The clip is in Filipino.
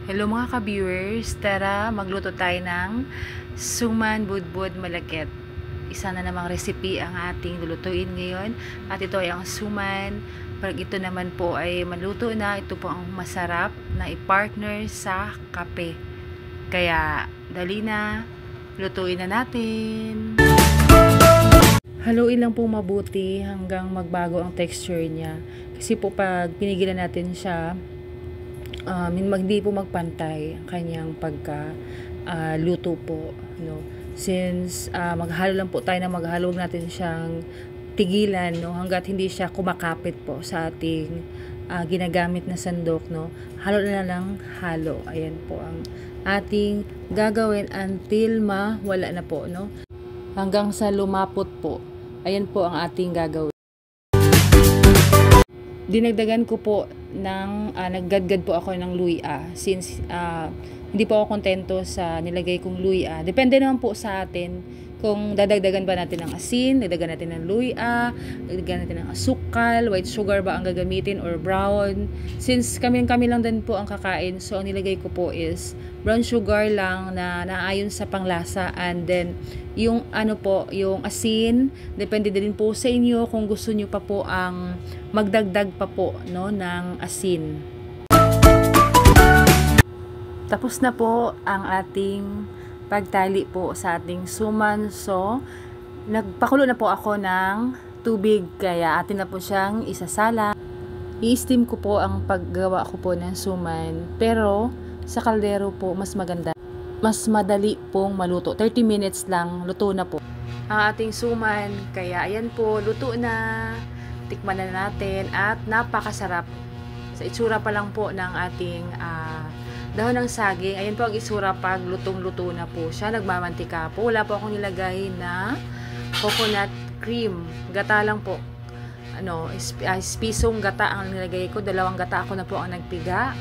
Hello mga ka-viewers, tara magluto tayo ng suman budbud malakit. Isa na namang recipe ang ating lulutuin ngayon at ito ay ang suman. Pag ito naman po ay maluto na, ito po ang masarap na i-partner sa kape. Kaya dali na, lutuin na natin. Haluin lang po mabuti hanggang magbago ang texture niya. Kasi po pag pinigilan natin siya, hindi po magpantay ang kanyang pagka luto po, no? Since maghalo lang po tayo na maghalo, natin siyang tigilan, no, hangga't hindi siya kumakapit po sa ating ginagamit na sandok, no. Halo na lang halo. Ayan po ang ating gagawin until mawala na po, no, hanggang sa lumapot po. Ayan po ang ating gagawin. Dinagdagan ko po ng naggadgad po ako ng luya since hindi po ako kontento sa nilagay kong luya. Depende naman po sa atin kung dadagdagan ba natin ng asin, dagdagan natin ng luya, dagdagan natin ng asukal, white sugar ba ang gagamitin or brown. Since kami lang din po ang kakain, so ang nilagay ko po is brown sugar lang na naayon sa panglasa, and then yung yung asin, depende din po sa inyo kung gusto niyo pa po ang magdagdag pa po, no, ng asin. Tapos na po ang ating pagtali po sa ating suman. So, nagpakulo na po ako ng tubig, kaya atin na po siyang isasala. I-steam ko po ang paggawa ko po ng suman, pero sa kaldero po mas maganda. Mas madali pong maluto. 30 minutes lang, luto na po ang ating suman. Kaya ayan po, luto na. Tikman na natin at napakasarap. Sa itsura pa lang po ng ating dahon ng saging. Ayan po ang itsura pag lutong-luto na po siya. Nagmamantika po. Wala po akong nilagay na coconut cream. Gata lang po. Pisong gata ang nilagay ko. 2 gata ako na po ang nagpiga.